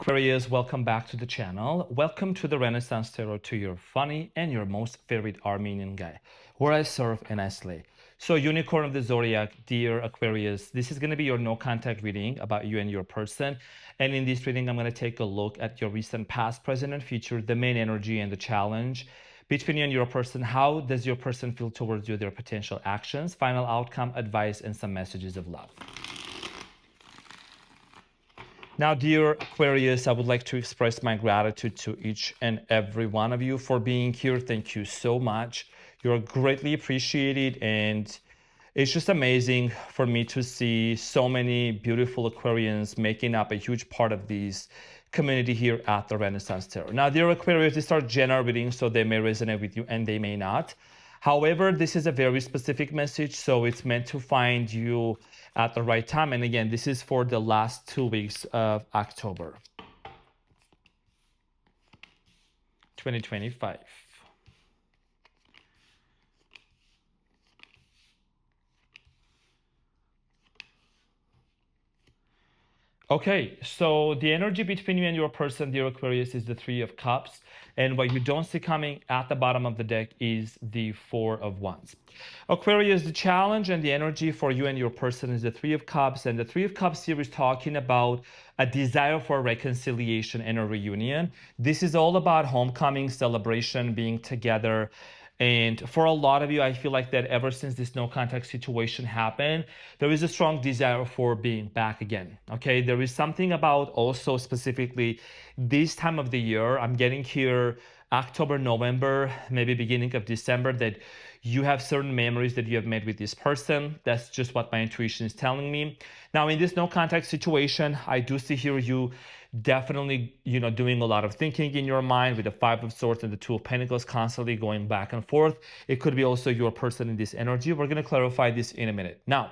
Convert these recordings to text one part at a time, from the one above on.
Aquarius, welcome back to the channel. Welcome to the Renaissance Tarot, to your funny and your most favorite Armenian guy, where I serve and I slay. So Unicorn of the Zodiac, dear Aquarius, this is going to be your no contact reading about you and your person. And in this reading, I'm going to take a look at your recent past, present, and future, the main energy and the challenge between you and your person. How does your person feel towards you, their potential actions, final outcome, advice, and some messages of love. Now, dear Aquarius, I would like to express my gratitude to each and every one of you for being here. Thank you so much. You're greatly appreciated, and it's just amazing for me to see so many beautiful Aquarians making up a huge part of this community here at the Renaissance Tarot. Now, dear Aquarius, these are general readings, so they may resonate with you and they may not. However, this is a very specific message, so it's meant to find you at the right time. And again, this is for the last 2 weeks of October 2025. Okay, so the energy between you and your person, dear Aquarius, is the Three of Cups. And what you don't see coming at the bottom of the deck is the Four of Wands. Aquarius, the challenge and the energy for you and your person is the Three of Cups. And the Three of Cups here is talking about a desire for reconciliation and a reunion. This is all about homecoming, celebration, being together. And for a lot of you, I feel like that ever since this no contact situation happened, there is a strong desire for being back again. Okay, there is something about also specifically this time of the year. I'm getting here October, November, maybe beginning of December, that you have certain memories that you have made with this person. That's just what my intuition is telling me. Now, in this no contact situation, I do see here you definitely, doing a lot of thinking in your mind with the Five of Swords and the Two of Pentacles constantly going back and forth. It could be also your person in this energy. We're going to clarify this in a minute. Now,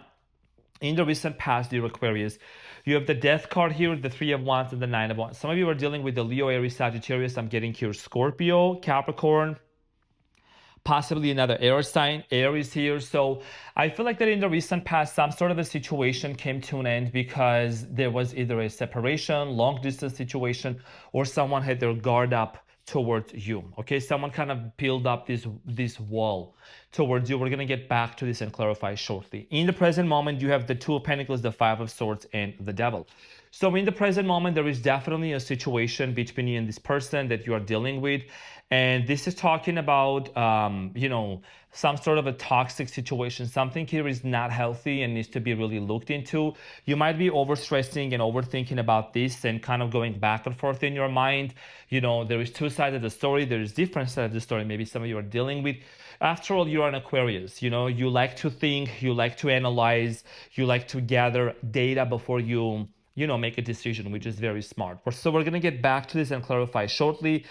in the recent past, dear Aquarius, you have the Death card here, the Three of Wands, and the Nine of Wands. Some of you are dealing with the Leo, Aries, Sagittarius. I'm getting here Scorpio, Capricorn, possibly another air sign, Aries here. So I feel like that in the recent past, some sort of a situation came to an end because there was either a separation, long distance situation, or someone had their guard up towards you. Okay, someone kind of built up this wall towards you. We're going to get back to this and clarify shortly. In the present moment, you have the Two of Pentacles, the Five of Swords, and the Devil. So in the present moment, there is definitely a situation between you and this person that you are dealing with. And this is talking about, some sort of a toxic situation. Something here is not healthy and needs to be really looked into. You might be overstressing and overthinking about this and kind of going back and forth in your mind. There is two sides of the story. There is different sides of the story. Maybe some of you are dealing with. After all, you're an Aquarius. You like to think, you like to analyze, you like to gather data before you make a decision, which is very smart. So we're going to get back to this and clarify shortly.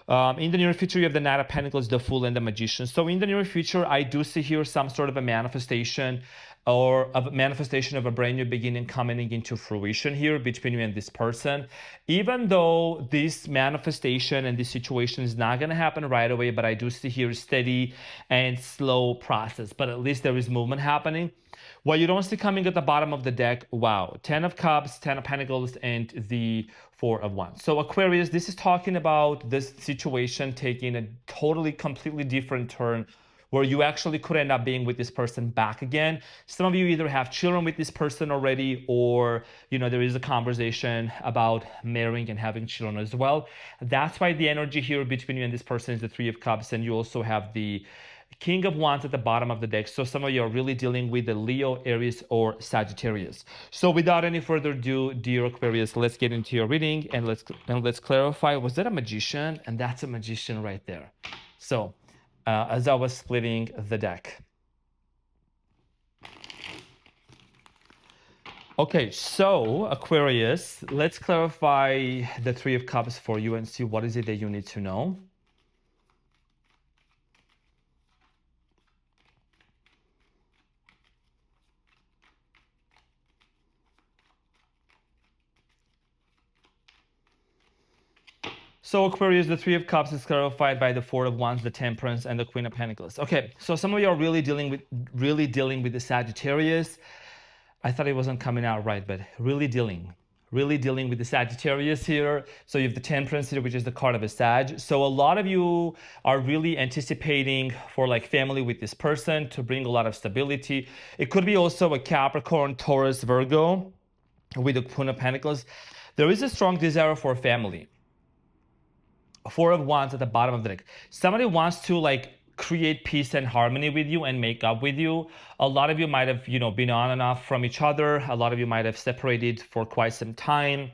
In the near future, you have the Knight of Pentacles, the Fool, and the Magician. So in the near future, I do see here some sort of a manifestation or a manifestation of a brand new beginning coming into fruition here between you and this person. Even though this manifestation and this situation is not going to happen right away, but I do see here steady and slow process. But at least there is movement happening. What you don't see coming at the bottom of the deck, wow, 10 of Cups, 10 of Pentacles, and the Four of Wands. So Aquarius, this is talking about this situation taking a totally, completely different turn where you actually could end up being with this person back again. Some of you either have children with this person already, or there is a conversation about marrying and having children as well. That's why the energy here between you and this person is the Three of Cups, and you also have the King of Wands at the bottom of the deck. So some of you are really dealing with the Leo, Aries, or Sagittarius. So without any further ado, dear Aquarius, let's get into your reading and let's clarify. Was that a magician? And that's a magician right there. So as I was splitting the deck. Okay, so Aquarius, let's clarify the Three of Cups for you and see what is it that you need to know. So Aquarius, the Three of Cups is clarified by the Four of Wands, the Temperance, and the Queen of Pentacles. Okay, so some of you are really dealing with the Sagittarius. I thought it wasn't coming out right, but really dealing really dealing with the Sagittarius here. So you have the Temperance here, which is the card of a Sag. So a lot of you are really anticipating for like family with this person to bring a lot of stability. It could be also a Capricorn, Taurus, Virgo with the Queen of Pentacles. There is a strong desire for family. Four of Wands at the bottom of the deck. Somebody wants to like create peace and harmony with you and make up with you. A lot of you might have, been on and off from each other. A lot of you might have separated for quite some time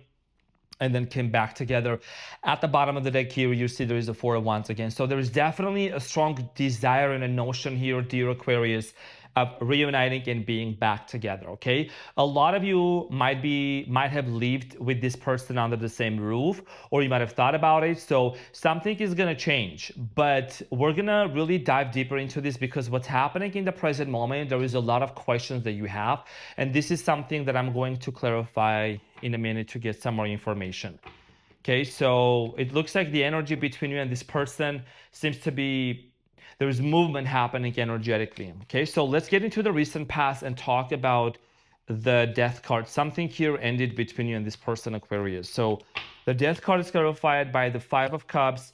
and then came back together. At the bottom of the deck here, you see there is a Four of Wands again. So there is definitely a strong desire and a notion here, dear Aquarius, of reuniting and being back together, okay? A lot of you might have lived with this person under the same roof, or you might have thought about it. So something is gonna change, but we're gonna really dive deeper into this because what's happening in the present moment, there is a lot of questions that you have, and this is something that I'm going to clarify in a minute to get some more information. Okay, so it looks like the energy between you and this person seems to be, there's movement happening energetically. Okay, so let's get into the recent past and talk about the Death card. Something here ended between you and this person, Aquarius. So the Death card is clarified by the Five of Cups,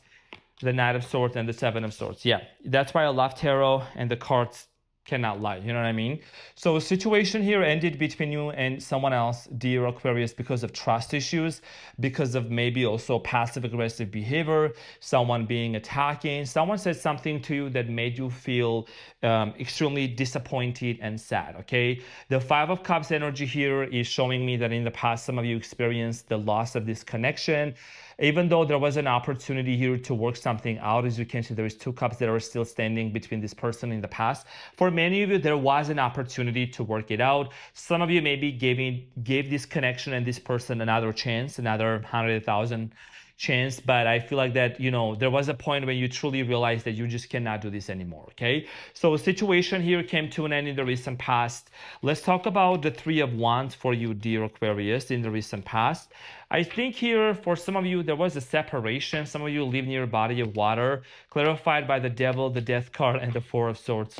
the Knight of Swords, and the Seven of Swords. Yeah, that's why I love tarot, and the cards cannot lie, you know what I mean? So a situation here ended between you and someone else, dear Aquarius, because of trust issues, because of maybe also passive aggressive behavior, someone being attacking, someone said something to you that made you feel extremely disappointed and sad, okay? The Five of Cups energy here is showing me that in the past, some of you experienced the loss of this connection. Even though there was an opportunity here to work something out, as you can see, there is two cups that are still standing between this person in the past. For many of you, there was an opportunity to work it out. Some of you maybe gave this connection and this person another chance, another 100,000 chance, but I feel like that, there was a point when you truly realized that you just cannot do this anymore, okay? So a situation here came to an end in the recent past. Let's talk about the Three of Wands for you, dear Aquarius, in the recent past. I think here, for some of you, there was a separation. Some of you live near a body of water, clarified by the Devil, the Death card, and the Four of Swords.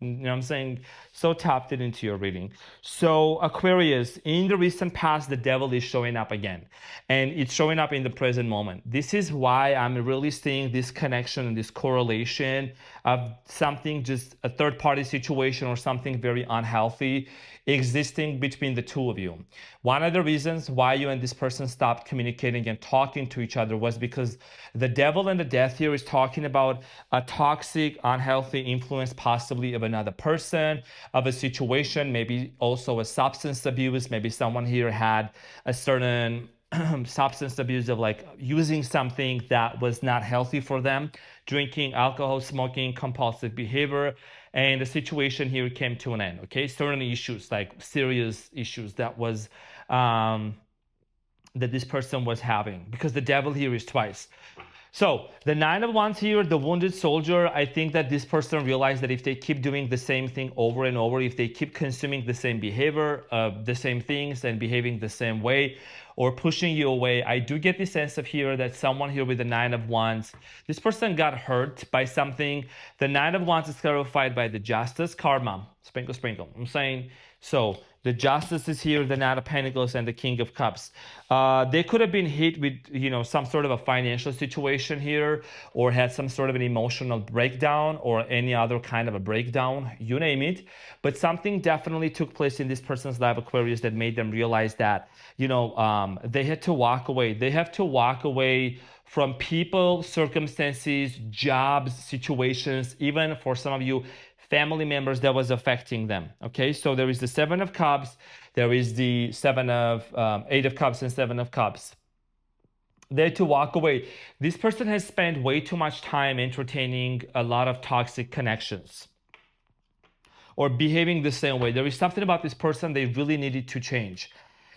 You know what I'm saying? So tapped it into your reading. So Aquarius, in the recent past, the Devil is showing up again. And it's showing up in the present moment. This is why I'm really seeing this connection and this correlation of something, just a third-party situation or something very unhealthy existing between the two of you. One of the reasons why you and this person stopped communicating and talking to each other was because the Devil and the Death here is talking about a toxic, unhealthy influence, possibly of another person, of a situation, maybe also a substance abuse. Maybe someone here had a certain substance abuse of like using something that was not healthy for them, drinking, alcohol, smoking, compulsive behavior, and the situation here came to an end, okay? Certain issues, like serious issues that was that this person was having, because the Devil here is twice. So the Nine of Wands here, the wounded soldier, I think that this person realized that if they keep doing the same thing over and over, if they keep consuming the same behavior, the same things and behaving the same way, or pushing you away, I do get the sense of here that someone here with the Nine of Wands, this person got hurt by something. The Nine of Wands is clarified by the Justice, karma, sprinkle, sprinkle. I'm saying, so the Justice is here, the Knight of Pentacles, and the King of Cups. They could have been hit with, some sort of a financial situation here, or had some sort of an emotional breakdown, or any other kind of a breakdown, you name it. But something definitely took place in this person's life, Aquarius, that made them realize that, they had to walk away. They have to walk away from people, circumstances, jobs, situations, even for some of you, family members that was affecting them. Okay, so there is the Seven of Cups, there is the Eight of Cups and Seven of Cups. They had to walk away. This person has spent way too much time entertaining a lot of toxic connections or behaving the same way. There is something about this person they really needed to change.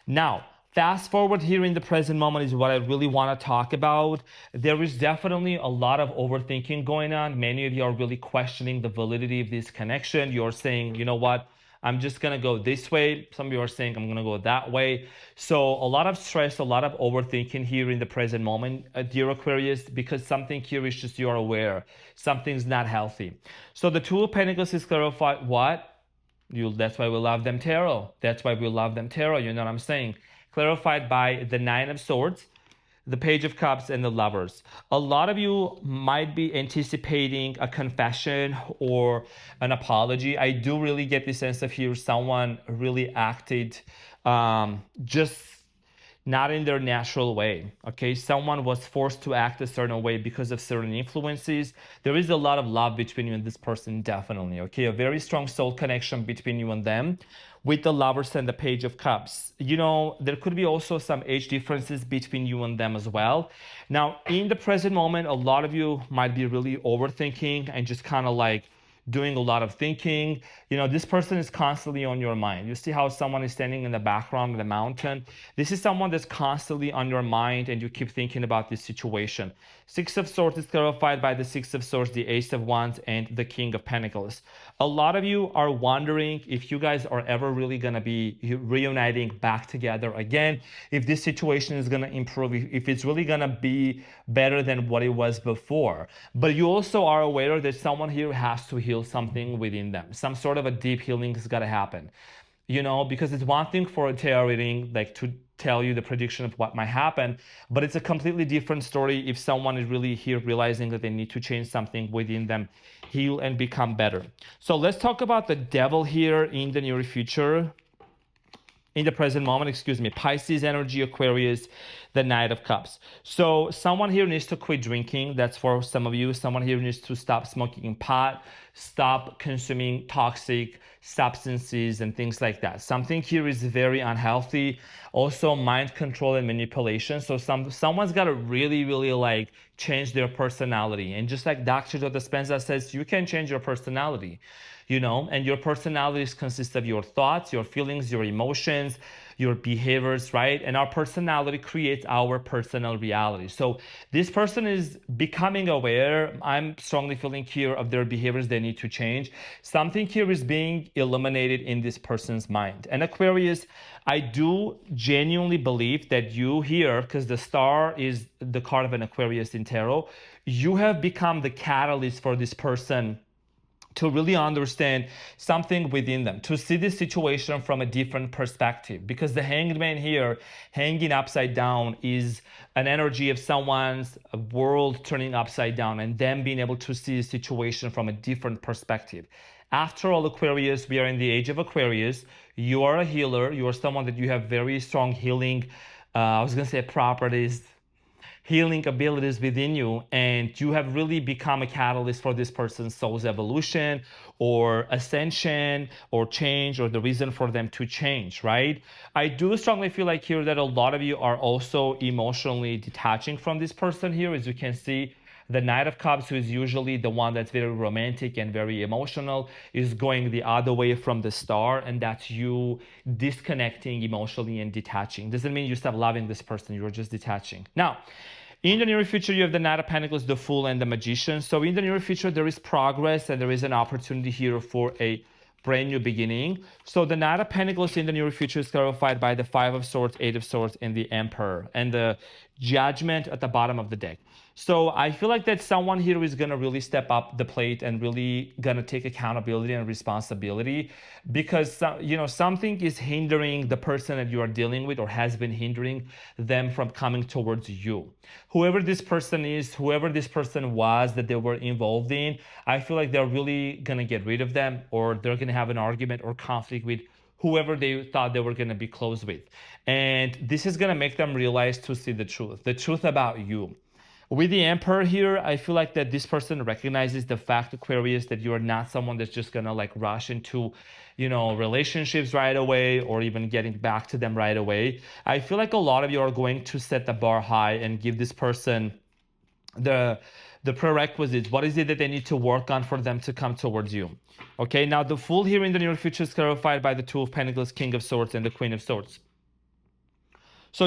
Now, fast forward here in the present moment is what I really want to talk about. There is definitely a lot of overthinking going on. Many of you are really questioning the validity of this connection. You're saying, you know what, I'm just going to go this way. Some of you are saying, I'm going to go that way. So a lot of stress, a lot of overthinking here in the present moment, dear Aquarius, because something here is just you're aware. Something's not healthy. So the Two of Pentacles is clarified what? That's why we love them tarot. That's why we love them tarot. You know what I'm saying? clarified by the Nine of Swords, the Page of Cups, and the Lovers. A lot of you might be anticipating a confession or an apology. I do really get the sense of here someone really acted just not in their natural way. Okay, someone was forced to act a certain way because of certain influences. There is a lot of love between you and this person, definitely. Okay, a very strong soul connection between you and them, with the Lovers and the Page of Cups. You know, there could be also some age differences between you and them as well. Now, in the present moment, a lot of you might be really overthinking and just kind of like doing a lot of thinking. You know, this person is constantly on your mind. You see how someone is standing in the background of the mountain? This is someone that's constantly on your mind and you keep thinking about this situation. Six of Swords is clarified by the Six of Swords, the Ace of Wands, and the King of Pentacles. A lot of you are wondering if you guys are ever really going to be reuniting back together again, if this situation is going to improve, if it's really going to be better than what it was before. But you also are aware that someone here has to heal something within them. Some sort of a deep healing has got to happen. You know, because it's one thing for a tarot reading, like to tell you the prediction of what might happen, but it's a completely different story if someone is really here realizing that they need to change something within them, heal and become better. So let's talk about the Devil here in the near future. In the present moment, excuse me, Pisces energy, Aquarius, the Knight of Cups. So someone here needs to quit drinking. That's for some of you. Someone here needs to stop smoking pot, stop consuming toxic substances and things like that. Something here is very unhealthy. Also mind control and manipulation. So someone's got to really, really like change their personality. And just like Dr. Joe Dispenza says, you can change your personality. You know, and your personalities consist of your thoughts, your feelings, your emotions, your behaviors, right? And our personality creates our personal reality. So this person is becoming aware, I'm strongly feeling here, of their behaviors they need to change. Something here is being eliminated in this person's mind. And Aquarius, I do genuinely believe that you here, because the star is the card of an Aquarius in tarot, you have become the catalyst for this person to really understand something within them, to see this situation from a different perspective. Because the Hanged Man here, hanging upside down, is an energy of someone's world turning upside down and them being able to see the situation from a different perspective. After all, Aquarius, we are in the age of Aquarius. You are a healer. You are someone that you have very strong healing, properties, healing abilities within you, and you have really become a catalyst for this person's soul's evolution or ascension or change, or the reason for them to change, right? I do strongly feel like here that a lot of you are also emotionally detaching from this person here. As you can see, the Knight of Cups, who is usually the one that's very romantic and very emotional, is going the other way from the star, and that's you disconnecting emotionally and detaching. Doesn't mean you stop loving this person, you're just detaching. Now, in the near future, you have the Knight of Pentacles, the Fool, and the Magician. So in the near future, there is progress and there is an opportunity here for a brand new beginning. So the Knight of Pentacles in the near future is clarified by the Five of Swords, Eight of Swords, and the Emperor, and the Judgment at the bottom of the deck. So I feel like that someone here is going to really step up the plate and really going to take accountability and responsibility, because you know, something is hindering the person that you are dealing with, or has been hindering them from coming towards you. Whoever this person is, whoever this person was that they were involved in, I feel like they're really going to get rid of them, or they're going to have an argument or conflict with whoever they thought they were going to be close with. And this is going to make them realize to see the truth about you. With the Emperor here, I feel like that this person recognizes the fact, Aquarius, that you are not someone that's just gonna like rush into, you know, relationships right away, or even getting back to them right away. I feel like a lot of you are going to set the bar high and give this person the prerequisites. What is it that they need to work on for them to come towards you? Okay, now the Fool here in the near future is clarified by the Two of Pentacles, King of Swords, and the Queen of Swords. So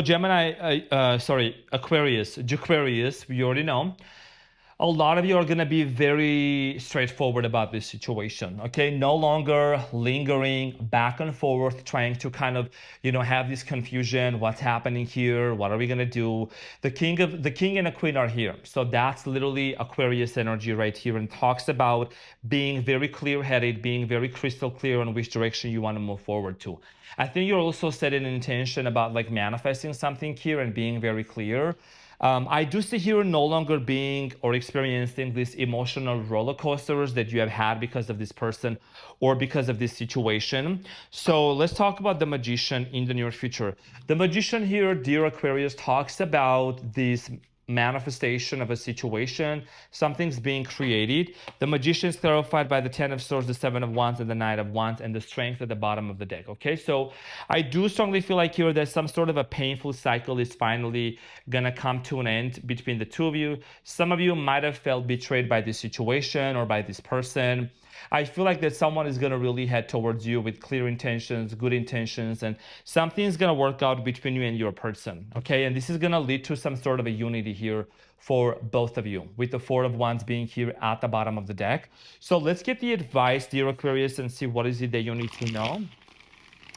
Aquarius, we already know. a lot of you are going to be very straightforward about this situation. Okay, no longer lingering back and forth trying to kind of have this confusion. What's happening here? What are we going to do? The king and the queen are here, so that's literally Aquarius energy right here, and talks about being very clear-headed, being very crystal clear on which direction you want to move forward to. I think you're also setting an intention about like manifesting something here and being very clear. I do see here no longer being or experiencing these emotional roller coasters that you have had because of this person or because of this situation. So let's talk about the magician in the near future. The magician here, dear Aquarius, talks about this manifestation of a situation. Something's being created. The magician is clarified by the 10 of swords, the 7 of wands, and the 9 of wands, and the strength at the bottom of the deck. Okay, so I do strongly feel like here that some sort of a painful cycle is finally gonna come to an end between the two of you. Some of you might have felt betrayed by this situation or by this person. I feel like that someone is going to really head towards you with clear intentions, good intentions, and something's going to work out between you and your person. Okay, and this is going to lead to some sort of a unity here for both of you, with the 4 of wands being here at the bottom of the deck. So let's get the advice, dear Aquarius, and see what is it that you need to know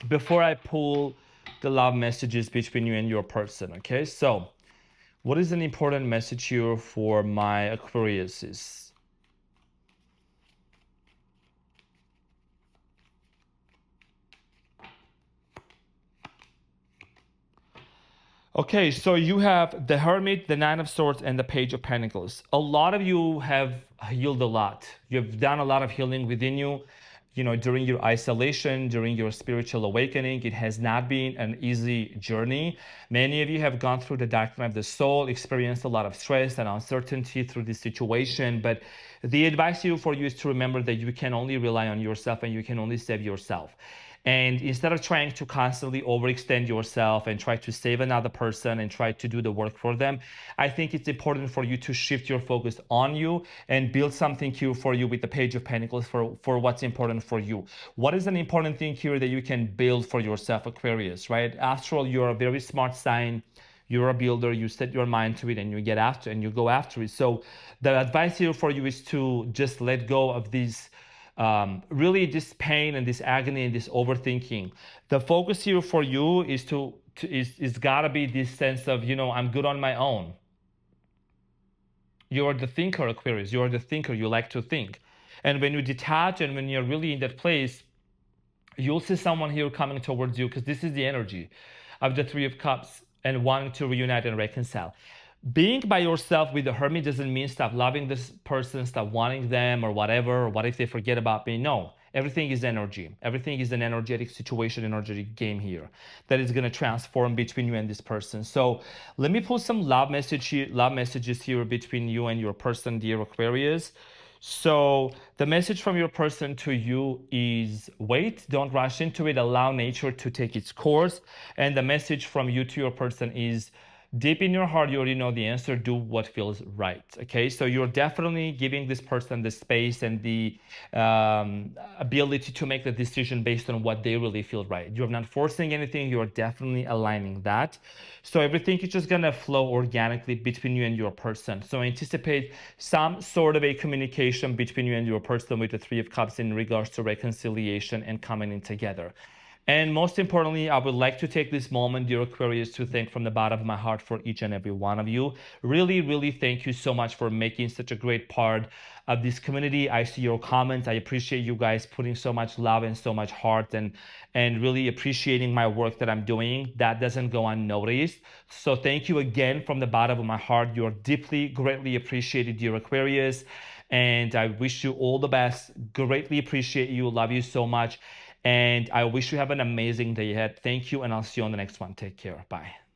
before I pull the love messages between you and your person. Okay, so what is an important message here for my Aquariuses? Okay, so you have the Hermit, the Nine of Swords, and the Page of Pentacles. A lot of you have healed a lot. You've done a lot of healing within you. During your isolation, during your spiritual awakening, it has not been an easy journey. Many of you have gone through the dark night of the soul, experienced a lot of stress and uncertainty through this situation. But the advice for you is to remember that you can only rely on yourself and you can only save yourself. And instead of trying to constantly overextend yourself and try to save another person and try to do the work for them, I think it's important for you to shift your focus on you and build something here for you with the Page of Pentacles for what's important for you. What is an important thing here that you can build for yourself, Aquarius, right? After all, you're a very smart sign. You're a builder, you set your mind to it and you get after and you go after it. So the advice here for you is to just let go of these really this pain and this agony and this overthinking. The focus here for you is is gotta be this sense of, I'm good on my own. You're the thinker, Aquarius. You're the thinker. You like to think. And when you detach and when you're really in that place, you'll see someone here coming towards you, because this is the energy of the Three of Cups and wanting to reunite and reconcile. Being by yourself with the Hermit doesn't mean stop loving this person, stop wanting them, or whatever, or what if they forget about me. No, everything is energy. Everything is an energetic situation, energetic game here that is going to transform between you and this person. So let me pull some love messages here between you and your person, dear Aquarius. So the message from your person to you is wait, don't rush into it, allow nature to take its course. And the message from you to your person is deep in your heart, you already know the answer. Do what feels right. Okay, so you're definitely giving this person the space and the ability to make the decision based on what they really feel right. You're not forcing anything. You're definitely aligning that. So everything is just gonna flow organically between you and your person. So anticipate some sort of a communication between you and your person with the Three of Cups in regards to reconciliation and coming in together. And most importantly, I would like to take this moment, dear Aquarius, to thank from the bottom of my heart for each and every one of you. Really, really thank you so much for making such a great part of this community. I see your comments. I appreciate you guys putting so much love and so much heart and really appreciating my work that I'm doing. That doesn't go unnoticed. So thank you again from the bottom of my heart. You're deeply, greatly appreciated, dear Aquarius. And I wish you all the best. Greatly appreciate you. Love you so much. And I wish you have an amazing day ahead. Thank you, and I'll see you on the next one. Take care. Bye.